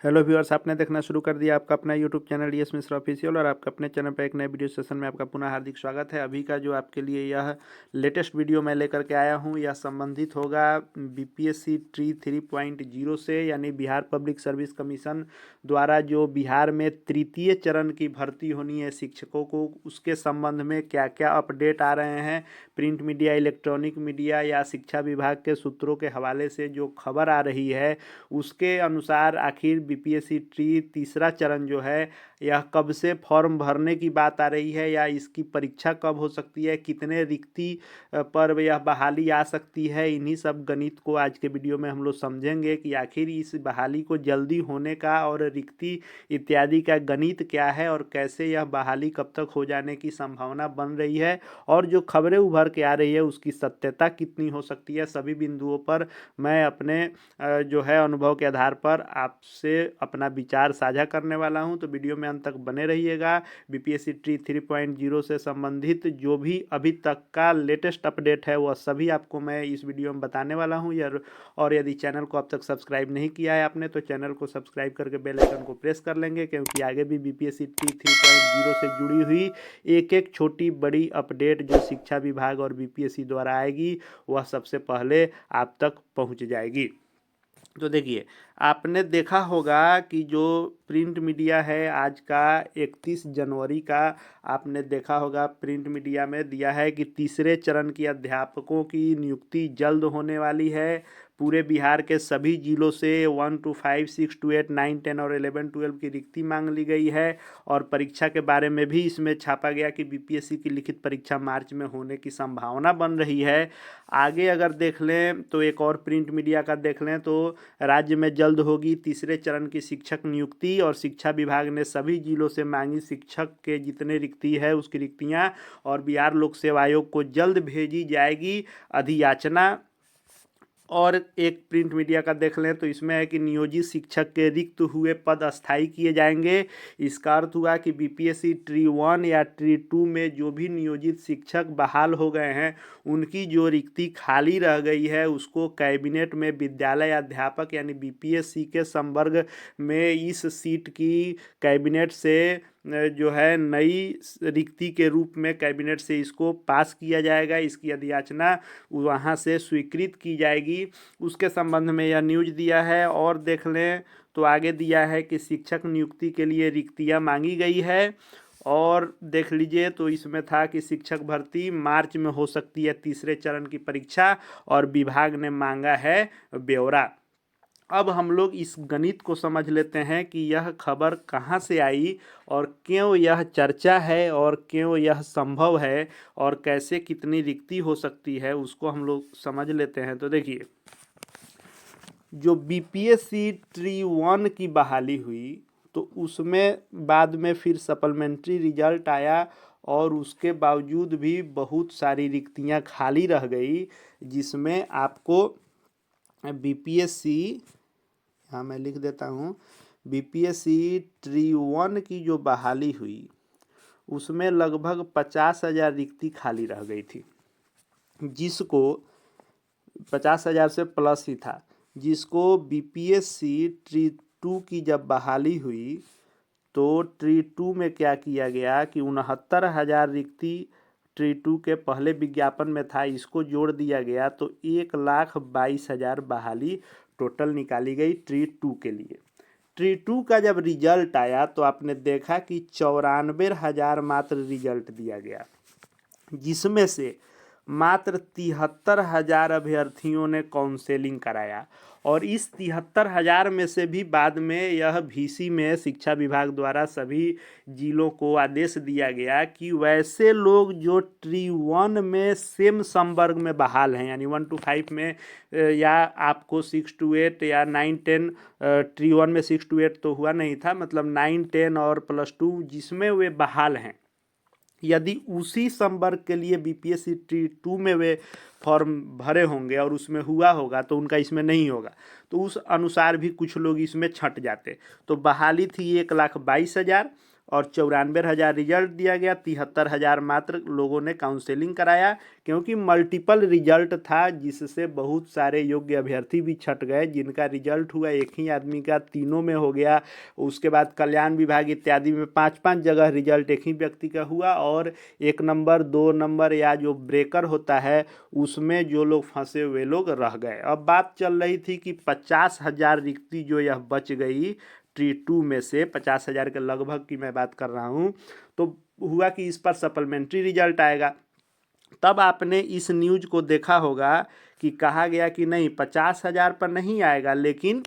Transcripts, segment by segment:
Hello viewers, आपने देखना शुरू कर दिया आपका अपना YouTube channel DS Mishra official और आपका अपने चैनल पर एक नए वीडियो सेशन में आपका पुनः हार्दिक स्वागत है। अभी का जो आपके लिए यह लेटेस्ट वीडियो मैं लेकर के आया हूं, यह संबंधित होगा बीपीएससी ट्री 3.0 से, यानी बिहार पब्लिक सर्विस कमीशन द्वारा जो बिहार में तृतीय चरण की भर्ती होनी है शिक्षकों को, उसके संबंध में क्या क्या अपडेट आ रहे हैं। प्रिंट मीडिया, इलेक्ट्रॉनिक मीडिया या शिक्षा विभाग के सूत्रों के हवाले से जो खबर आ रही है उसके अनुसार आखिर बीपीएससी ट्री तीसरा चरण जो है यह कब से फॉर्म भरने की बात आ रही है, या इसकी परीक्षा कब हो सकती है, कितने रिक्ति पर यह बहाली आ सकती है। इन्हीं सब गणित को आज के वीडियो में हम लोग समझेंगे कि आखिर इस बहाली को जल्दी होने का और रिक्ति इत्यादि का गणित क्या है और कैसे यह बहाली कब तक हो जाने की संभावना बन रही है, और जो खबरें उभर के आ रही है उसकी सत्यता कितनी हो सकती है। सभी बिंदुओं पर मैं अपने जो है अनुभव के आधार पर आपसे अपना विचार साझा करने वाला हूं, तो वीडियो में अंत तक बने रहिएगा। बीपीएससी ट्री 3.0 से संबंधित जो भी अभी तक का लेटेस्ट अपडेट है वह सभी आपको मैं इस वीडियो में बताने वाला हूं। और यदि चैनल को अब तक सब्सक्राइब नहीं किया है आपने, तो चैनल को सब्सक्राइब करके बेल आइकन को प्रेस कर लेंगे, क्योंकि आगे भी बीपीएससी ट्री 3.0 से जुड़ी हुई एक एक छोटी बड़ी अपडेट जो शिक्षा विभाग और बीपीएससी द्वारा आएगी वह सबसे पहले आप तक पहुंच जाएगी। तो देखिए, आपने देखा होगा कि जो प्रिंट मीडिया है आज का 31 जनवरी का, आपने देखा होगा प्रिंट मीडिया में दिया है कि तीसरे चरण की अध्यापकों की नियुक्ति जल्द होने वाली है। पूरे बिहार के सभी जिलों से 1 to 5, 6 to 8, 9, 10 और 11, 12 की रिक्ति मांग ली गई है। और परीक्षा के बारे में भी इसमें छापा गया कि बीपीएससी की लिखित परीक्षा मार्च में होने की संभावना बन रही है। आगे अगर देख लें तो एक और प्रिंट मीडिया का देख लें तो राज्य में जल्द होगी तीसरे चरण की शिक्षक नियुक्ति, और शिक्षा विभाग ने सभी जिलों से मांगी शिक्षक के जितने रिक्ति है उसकी रिक्तियां, और बिहार लोक सेवा आयोग को जल्द भेजी जाएगी अधियाचना। और एक प्रिंट मीडिया का देख लें तो इसमें है कि नियोजित शिक्षक के रिक्त हुए पद अस्थायी किए जाएंगे। इसका अर्थ हुआ कि बीपीएससी ट्री 1 या ट्री 2 में जो भी नियोजित शिक्षक बहाल हो गए हैं उनकी जो रिक्ति खाली रह गई है उसको कैबिनेट में विद्यालय अध्यापक यानी बीपीएससी के संवर्ग में इस सीट की कैबिनेट से जो है नई रिक्ति के रूप में कैबिनेट से इसको पास किया जाएगा। इसकी अधियाचना वहाँ से स्वीकृत की जाएगी, उसके संबंध में यह न्यूज दिया है। और देख लें तो आगे दिया है कि शिक्षक नियुक्ति के लिए रिक्तियाँ मांगी गई है, और देख लीजिए तो इसमें था कि शिक्षक भर्ती मार्च में हो सकती है तीसरे चरण की परीक्षा, और विभाग ने मांगा है ब्यौरा। अब हम लोग इस गणित को समझ लेते हैं कि यह खबर कहाँ से आई और क्यों यह चर्चा है और क्यों यह संभव है और कैसे कितनी रिक्ति हो सकती है, उसको हम लोग समझ लेते हैं। तो देखिए, जो बीपीएससी ट्री 1 की बहाली हुई तो उसमें बाद में फिर सप्लीमेंट्री रिजल्ट आया, और उसके बावजूद भी बहुत सारी रिक्तियां खाली रह गई, जिसमें आपको बीपीएससी, हाँ मैं लिख देता हूँ, बीपीएससी ट्री 1 की जो बहाली हुई उसमें लगभग 50,000 रिक्ति खाली रह गई थी, जिसको 50,000 से प्लस ही था, जिसको बीपीएससी ट्री 2 की जब बहाली हुई तो ट्री 2 में क्या किया गया कि 69,000 रिक्ति ट्री 2 के पहले विज्ञापन में था, इसको जोड़ दिया गया तो 1,22,000 बहाली टोटल निकाली गई ट्री 2 के लिए। ट्री 2 का जब रिजल्ट आया तो आपने देखा कि 94,000 मात्र रिजल्ट दिया गया, जिसमें से मात्र 73,000 अभ्यर्थियों ने काउंसेलिंग कराया। और इस 73,000 में से भी बाद में यह वीसी में शिक्षा विभाग द्वारा सभी जिलों को आदेश दिया गया कि वैसे लोग जो ट्री 1 में सेम संवर्ग में बहाल हैं, यानी 1 to 5 में या आपको 6 to 8 या 9, 10, ट्री 1 में 6 to 8 तो हुआ नहीं था, मतलब 9, 10 और +2 जिसमें वे बहाल हैं, यदि उसी संवर्ग के लिए बीपीएससी ट्री 2 में वे फॉर्म भरे होंगे और उसमें हुआ होगा तो उनका इसमें नहीं होगा, तो उस अनुसार भी कुछ लोग इसमें छंट जाते। तो बहाली थी 1,22,000, और 94,000 रिजल्ट दिया गया। 73,000 मात्र लोगों ने काउंसलिंग कराया, क्योंकि मल्टीपल रिजल्ट था, जिससे बहुत सारे योग्य अभ्यर्थी भी छट गए। जिनका रिजल्ट हुआ एक ही आदमी का, तीनों में हो गया। उसके बाद कल्याण विभाग इत्यादि में 5-5 जगह रिजल्ट एक ही व्यक्ति का हुआ, और 1 नंबर 2 नंबर या जो ब्रेकर होता है उसमें जो लोग फंसे हुए लोग रह गए। अब बात चल रही थी कि 50,000 रिक्ति जो यह बच गई ट्री 2 में से, 50,000 के लगभग की मैं बात कर रहा हूँ, तो हुआ कि इस पर सप्लीमेंट्री रिजल्ट आएगा। तब आपने इस न्यूज को देखा होगा कि कहा गया कि नहीं, 50,000 पर नहीं आएगा, लेकिन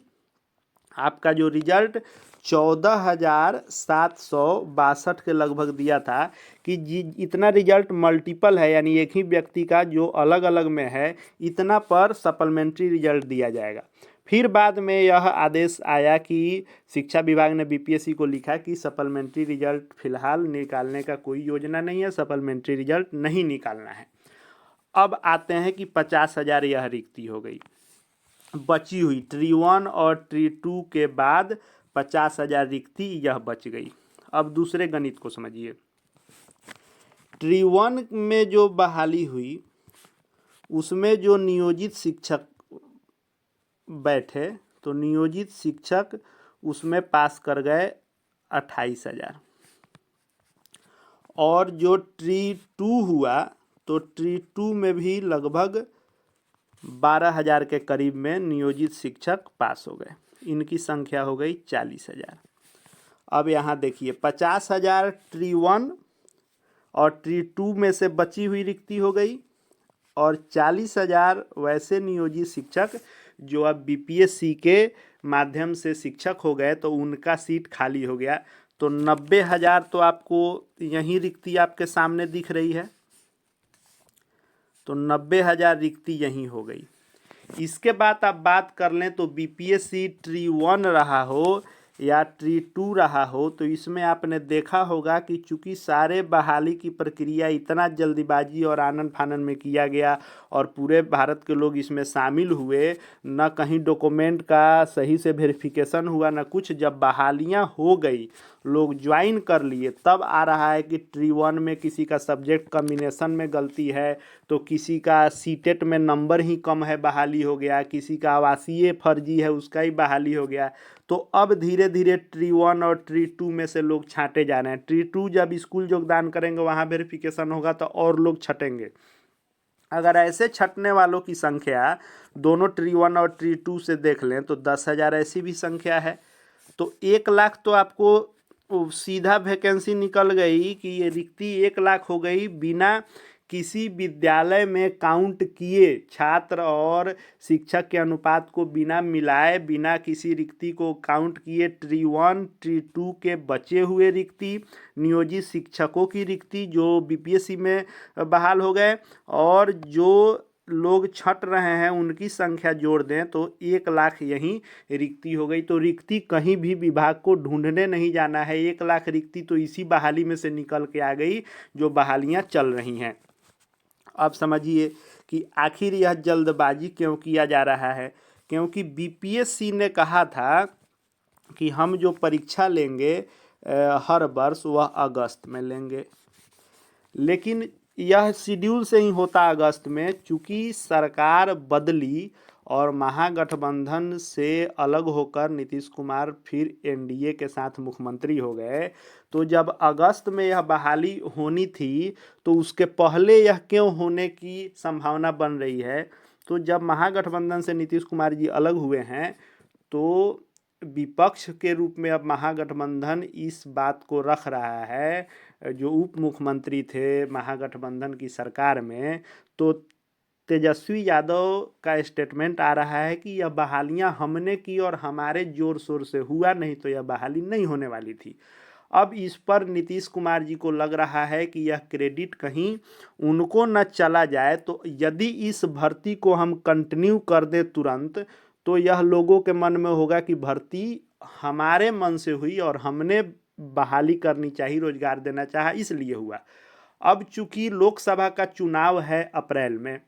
आपका जो रिजल्ट 14,762 के लगभग दिया था कि इतना रिजल्ट मल्टीपल है, यानी एक ही व्यक्ति का जो अलग अलग में है, इतना पर सप्लीमेंट्री रिजल्ट दिया जाएगा। फिर बाद में यह आदेश आया कि शिक्षा विभाग ने बीपीएससी को लिखा कि सप्लीमेंट्री रिजल्ट फिलहाल निकालने का कोई योजना नहीं है, सप्लीमेंट्री रिजल्ट नहीं निकालना है। अब आते हैं कि 50,000 यह रिक्ति हो गई, बची हुई ट्री 1 और ट्री 2 के बाद 50,000 रिक्ति यह बच गई। अब दूसरे गणित को समझिए। ट्री 1 में जो बहाली हुई उसमें जो नियोजित शिक्षक बैठे, तो नियोजित शिक्षक उसमें पास कर गए 28,000। और जो ट्री 2 हुआ, तो ट्री 2 में भी लगभग 12,000 के करीब में नियोजित शिक्षक पास हो गए। इनकी संख्या हो गई 40,000। अब यहाँ देखिए 50,000 ट्री 1 और ट्री 2 में से बची हुई रिक्ति हो गई, और 40,000 वैसे नियोजित शिक्षक जो अब बीपीएससी के माध्यम से शिक्षक हो गए, तो उनका सीट खाली हो गया। तो 90,000 तो आपको यही रिक्ति आपके सामने दिख रही है, तो 90,000 रिक्ति यहीं हो गई। इसके बाद आप बात कर लें तो बीपीएससी ट्री 1 रहा हो या ट्री 2 रहा हो, तो इसमें आपने देखा होगा कि चूंकि सारे बहाली की प्रक्रिया इतना जल्दीबाजी और आनन फानन में किया गया और पूरे भारत के लोग इसमें शामिल हुए, न कहीं डॉक्यूमेंट का सही से वेरिफिकेशन हुआ न कुछ। जब बहालियां हो गई, लोग ज्वाइन कर लिए, तब आ रहा है कि ट्री 1 में किसी का सब्जेक्ट कॉम्बिनेशन में गलती है, तो किसी का सीटेट में नंबर ही कम है बहाली हो गया, किसी का आवासीय फर्जी है उसका ही बहाली हो गया। तो अब धीरे धीरे ट्री 1 और ट्री 2 में से लोग छांटे जा रहे हैं। ट्री 2 जब स्कूल योगदान करेंगे वहाँ वेरिफिकेशन होगा तो और लोग छटेंगे। अगर ऐसे छटने वालों की संख्या दोनों ट्री 1 और ट्री 2 से देख लें तो 10,000 ऐसी भी संख्या है। तो 1 लाख तो आपको सीधा वैकेंसी निकल गई कि ये रिक्ति 1 लाख हो गई, बिना किसी विद्यालय में काउंट किए, छात्र और शिक्षक के अनुपात को बिना मिलाए, बिना किसी रिक्ति को काउंट किए, ट्री 1 ट्री 2 के बचे हुए रिक्ति, नियोजित शिक्षकों की रिक्ति जो बीपीएससी में बहाल हो गए, और जो लोग छट रहे हैं उनकी संख्या जोड़ दें तो 1 लाख यहीं रिक्ति हो गई। तो रिक्ति कहीं भी विभाग को ढूंढने नहीं जाना है, 1 लाख रिक्ति तो इसी बहाली में से निकल के आ गई जो बहालियां चल रही हैं। अब समझिए कि आखिर यह जल्दबाजी क्यों किया जा रहा है। क्योंकि बीपीएससी ने कहा था कि हम जो परीक्षा लेंगे हर वर्ष वह अगस्त में लेंगे, लेकिन यह शेड्यूल से ही होता अगस्त में। चूँकि सरकार बदली और महागठबंधन से अलग होकर नीतीश कुमार फिर एनडीए के साथ मुख्यमंत्री हो गए, तो जब अगस्त में यह बहाली होनी थी तो उसके पहले यह क्यों होने की संभावना बन रही है। तो जब महागठबंधन से नीतीश कुमार जी अलग हुए हैं, तो विपक्ष के रूप में अब महागठबंधन इस बात को रख रहा है, जो उप मुख्यमंत्री थे महागठबंधन की सरकार में, तो तेजस्वी यादव का स्टेटमेंट आ रहा है कि यह बहालियां हमने की और हमारे जोर शोर से हुआ, नहीं तो यह बहाली नहीं होने वाली थी। अब इस पर नीतीश कुमार जी को लग रहा है कि यह क्रेडिट कहीं उनको न चला जाए, तो यदि इस भर्ती को हम कंटिन्यू कर दें तुरंत, तो यह लोगों के मन में होगा कि भर्ती हमारे मन से हुई और हमने बहाली करनी चाहिए, रोजगार देना चाहा, इसलिए हुआ। अब चूंकि लोकसभा का चुनाव है अप्रैल में,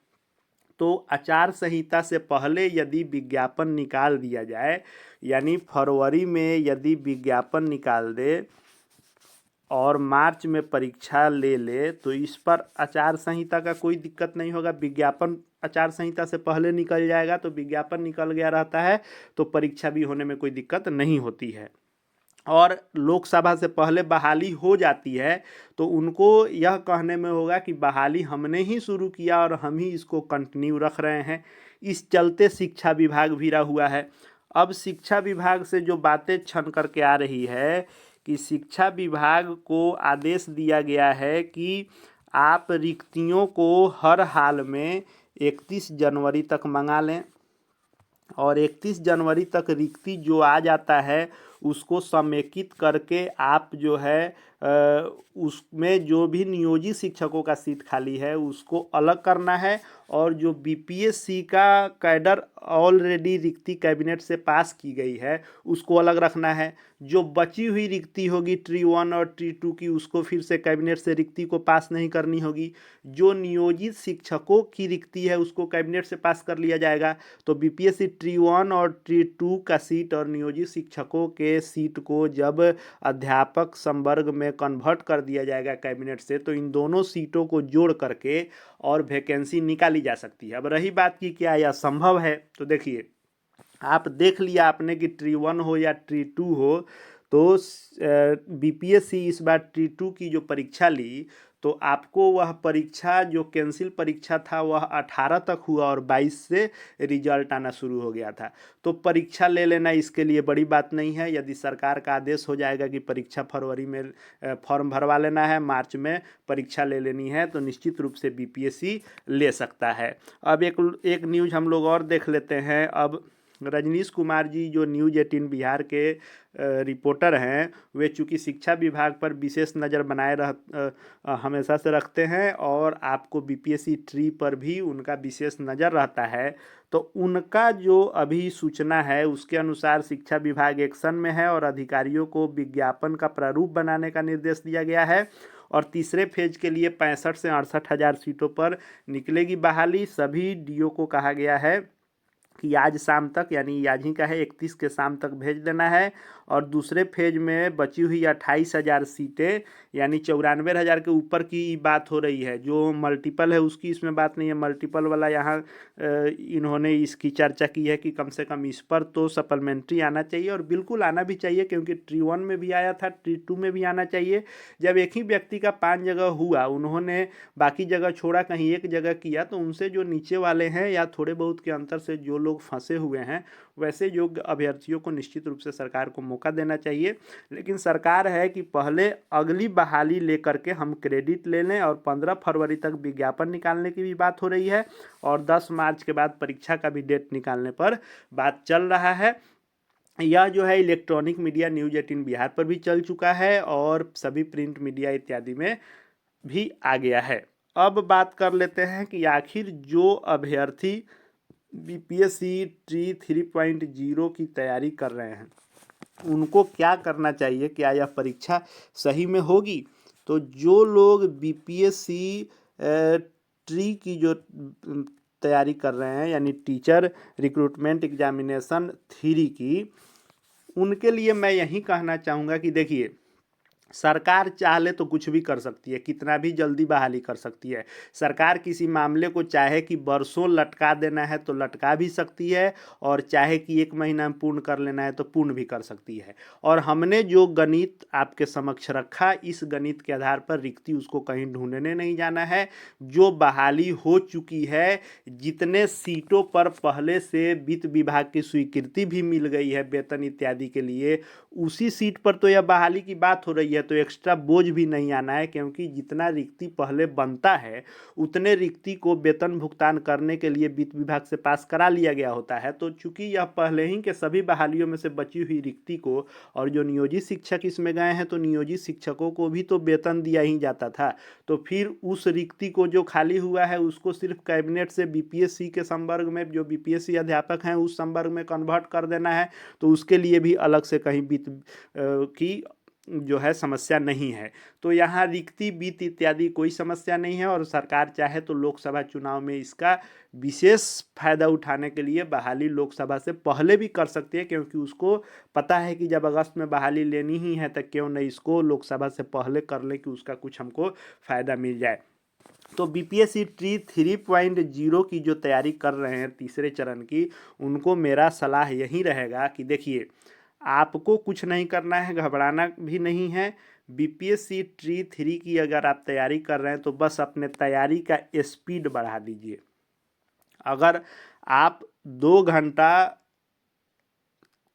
तो आचार संहिता से पहले यदि विज्ञापन निकाल दिया जाए, यानी फरवरी में यदि विज्ञापन निकाल दे और मार्च में परीक्षा ले ले तो इस पर आचार संहिता का कोई दिक्कत नहीं होगा। विज्ञापन आचार संहिता से पहले निकल जाएगा, तो विज्ञापन निकल गया रहता है तो परीक्षा भी होने में कोई दिक्कत नहीं होती है। और लोकसभा से पहले बहाली हो जाती है तो उनको यह कहने में होगा कि बहाली हमने ही शुरू किया और हम ही इसको कंटिन्यू रख रहे हैं। इस चलते शिक्षा विभाग भिड़ा हुआ है। अब शिक्षा विभाग से जो बातें छन करके आ रही है कि शिक्षा विभाग को आदेश दिया गया है कि आप रिक्तियों को हर हाल में 31 जनवरी तक मंगा लें और 31 जनवरी तक रिक्ति जो आ जाता है उसको समेकित करके आप जो है उसमें जो भी नियोजित शिक्षकों का सीट खाली है उसको अलग करना है और जो बीपीएससी का कैडर ऑलरेडी रिक्ति कैबिनेट से पास की गई है उसको अलग रखना है। जो बची हुई रिक्ति होगी ट्री 1 और ट्री 2 की उसको फिर से कैबिनेट से रिक्ति को पास नहीं करनी होगी। जो नियोजित शिक्षकों की रिक्ति है उसको कैबिनेट से पास कर लिया जाएगा। तो बीपीएससी ट्री 1 और ट्री 2 का सीट और नियोजित शिक्षकों के सीट को जब अध्यापक संवर्ग में कन्वर्ट कर दिया जाएगा कैबिनेट से तो इन दोनों सीटों को जोड़ करके और वैकेंसी निकाली जा सकती है। अब रही बात की क्या यह संभव है, तो देखिए आप देख लिया आपने कि ट्री 1 हो या ट्री 2 हो तो बीपीएससी इस बार ट्री 2 की जो परीक्षा ली तो आपको वह परीक्षा जो कैंसिल परीक्षा था वह 18 तक हुआ और 22 से रिजल्ट आना शुरू हो गया था। तो परीक्षा ले लेना इसके लिए बड़ी बात नहीं है। यदि सरकार का आदेश हो जाएगा कि परीक्षा फरवरी में फॉर्म भरवा लेना है, मार्च में परीक्षा ले लेनी है तो निश्चित रूप से बीपीएससी ले सकता है। अब एक न्यूज़ हम लोग और देख लेते हैं। अब रजनीश कुमार जी जो न्यूज़ 18 बिहार के रिपोर्टर हैं वे चूँकि शिक्षा विभाग पर विशेष नज़र बनाए हमेशा से रखते हैं और आपको बीपीएससी ट्री पर भी उनका विशेष नज़र रहता है। तो उनका जो अभी सूचना है उसके अनुसार शिक्षा विभाग एक्शन में है और अधिकारियों को विज्ञापन का प्रारूप बनाने का निर्देश दिया गया है और तीसरे फेज के लिए 65 से 68 हज़ार सीटों पर निकलेगी बहाली। सभी डीओ को कहा गया है कि आज शाम तक, यानी आज ही का है 31 के शाम तक भेज देना है। और दूसरे फेज में बची हुई 28,000 सीटें यानी 94,000 के ऊपर की बात हो रही है। जो मल्टीपल है उसकी इसमें बात नहीं है। मल्टीपल वाला यहाँ इन्होंने इसकी चर्चा की है कि कम से कम इस पर तो सप्लीमेंट्री आना चाहिए और बिल्कुल आना भी चाहिए क्योंकि ट्री 1 में भी आया था, ट्री 2 में भी आना चाहिए। जब एक ही व्यक्ति का 5 जगह हुआ, उन्होंने बाकी जगह छोड़ा, कहीं एक जगह किया, तो उनसे जो नीचे वाले हैं या थोड़े बहुत के अंतर से जो लोग फंसे हुए हैं वैसे योग्य अभ्यर्थियों को निश्चित रूप से सरकार को मौका देना चाहिए। लेकिन सरकार है कि पहले अगली बहाली लेकर के हम क्रेडिट ले लें और 15 फरवरी तक विज्ञापन निकालने की भी बात हो रही है और 10 मार्च के बाद परीक्षा का भी डेट निकालने पर बात चल रहा है। यह जो है इलेक्ट्रॉनिक मीडिया न्यूज़ 18 बिहार पर भी चल चुका है और सभी प्रिंट मीडिया इत्यादि में भी आ गया है। अब बात कर लेते हैं कि आखिर जो अभ्यर्थी बीपीएससी ट्री 3.0 की तैयारी कर रहे हैं उनको क्या करना चाहिए, क्या यह परीक्षा सही में होगी। तो जो लोग बीपीएससी ट्री की जो तैयारी कर रहे हैं यानी टीचर रिक्रूटमेंट एग्जामिनेशन 3 की, उनके लिए मैं यही कहना चाहूँगा कि देखिए सरकार चाह ले तो कुछ भी कर सकती है, कितना भी जल्दी बहाली कर सकती है। सरकार किसी मामले को चाहे कि बरसों लटका देना है तो लटका भी सकती है और चाहे कि 1 महीना में पूर्ण कर लेना है तो पूर्ण भी कर सकती है। और हमने जो गणित आपके समक्ष रखा, इस गणित के आधार पर रिक्ति उसको कहीं ढूंढने नहीं जाना है। जो बहाली हो चुकी है, जितने सीटों पर पहले से वित्त विभाग की स्वीकृति भी मिल गई है वेतन इत्यादि के लिए, उसी सीट पर तो यह बहाली की बात हो रही है। तो एक्स्ट्रा बोझ भी नहीं आना है क्योंकि जितना रिक्ति पहले बनता है उतने रिक्ति को वेतन भुगतान करने के लिए वित्त विभाग से पास करा लिया गया होता है। तो चूंकि यह पहले ही के सभी बहालियों में से बची हुई रिक्ति को, और जो नियोजित शिक्षक इसमें गए हैं तो नियोजित शिक्षकों को भी तो वेतन दिया ही जाता था, तो फिर उस रिक्ति को जो खाली हुआ है उसको सिर्फ कैबिनेट से बीपीएससी के संवर्ग में, जो बीपीएससी अध्यापक हैं उस संवर्ग में कन्वर्ट कर देना है। तो उसके लिए भी अलग से कहीं वित्त की जो है समस्या नहीं है। तो यहाँ रिक्ति वित्त इत्यादि कोई समस्या नहीं है और सरकार चाहे तो लोकसभा चुनाव में इसका विशेष फायदा उठाने के लिए बहाली लोकसभा से पहले भी कर सकती है, क्योंकि उसको पता है कि जब अगस्त में बहाली लेनी ही है तो क्यों नहीं इसको लोकसभा से पहले कर ले कि उसका कुछ हमको फ़ायदा मिल जाए। तो बीपीएससी ट्री 3.0 की जो तैयारी कर रहे हैं तीसरे चरण की, उनको मेरा सलाह यही रहेगा कि देखिए, आपको कुछ नहीं करना है, घबराना भी नहीं है। बीपीएससी ट्री 3 की अगर आप तैयारी कर रहे हैं तो बस अपने तैयारी का स्पीड बढ़ा दीजिए। अगर आप 2 घंटा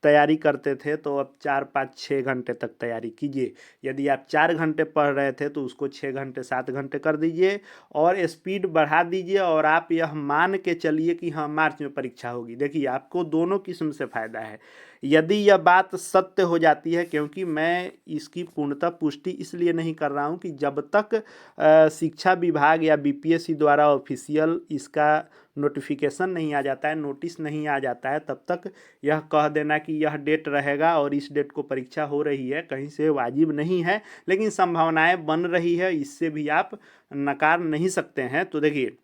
तैयारी करते थे तो अब 4, 5, 6 घंटे तक तैयारी कीजिए। यदि आप 4 घंटे पढ़ रहे थे तो उसको 6 घंटे 7 घंटे कर दीजिए और स्पीड बढ़ा दीजिए। और आप यह मान के चलिए कि हाँ, मार्च में परीक्षा होगी। देखिए, आपको दोनों किस्म से फ़ायदा है। यदि यह बात सत्य हो जाती है, क्योंकि मैं इसकी पूर्णतः पुष्टि इसलिए नहीं कर रहा हूँ कि जब तक शिक्षा विभाग या बीपीएससी द्वारा ऑफिशियल इसका नोटिफिकेशन नहीं आ जाता है, नोटिस नहीं आ जाता है, तब तक यह कह देना कि यह डेट रहेगा और इस डेट को परीक्षा हो रही है कहीं से वाजिब नहीं है। लेकिन संभावनाएं बन रही है, इससे भी आप नकार नहीं सकते हैं। तो देखिए,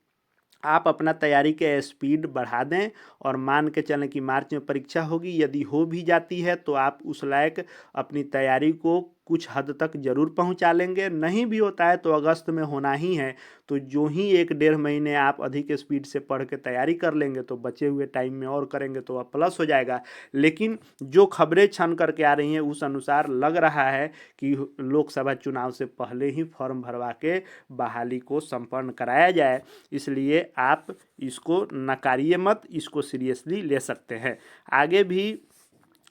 आप अपना तैयारी के स्पीड बढ़ा दें और मान के चलें कि मार्च में परीक्षा होगी। यदि हो भी जाती है तो आप उस लायक अपनी तैयारी को कुछ हद तक ज़रूर पहुंचा लेंगे। नहीं भी होता है तो अगस्त में होना ही है, तो जो ही 1, 1.5 महीने आप अधिक स्पीड से पढ़ के तैयारी कर लेंगे तो बचे हुए टाइम में और करेंगे तो अब प्लस हो जाएगा। लेकिन जो खबरें छन करके आ रही हैं उस अनुसार लग रहा है कि लोकसभा चुनाव से पहले ही फॉर्म भरवा के बहाली को संपन्न कराया जाए। इसलिए आप इसको नकारिए मत, इसको सीरियसली ले सकते हैं। आगे भी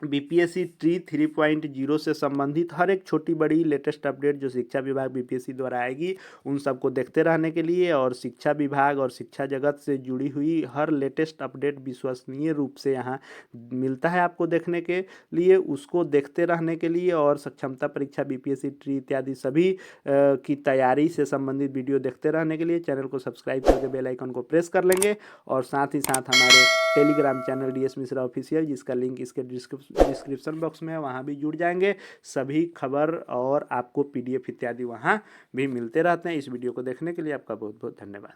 बीपीएससी ट्री 3.0 से संबंधित हर एक छोटी बड़ी लेटेस्ट अपडेट जो शिक्षा विभाग बीपीएससी द्वारा आएगी, उन सबको देखते रहने के लिए और शिक्षा विभाग और शिक्षा जगत से जुड़ी हुई हर लेटेस्ट अपडेट विश्वसनीय रूप से यहाँ मिलता है आपको देखने के लिए, उसको देखते रहने के लिए और सक्षमता परीक्षा बीपीएससी ट्री इत्यादि सभी की तैयारी से संबंधित वीडियो देखते रहने के लिए चैनल को सब्सक्राइब करके बेल आइकन को प्रेस कर लेंगे। और साथ ही साथ हमारे Telegram channel DS Mishra official, जिसका लिंक इसके डिस्क्रिप्शन बॉक्स में है, वहाँ भी जुड़ जाएंगे। सभी खबर और आपको पीडीएफ इत्यादि वहाँ भी मिलते रहते हैं। इस वीडियो को देखने के लिए आपका बहुत बहुत धन्यवाद।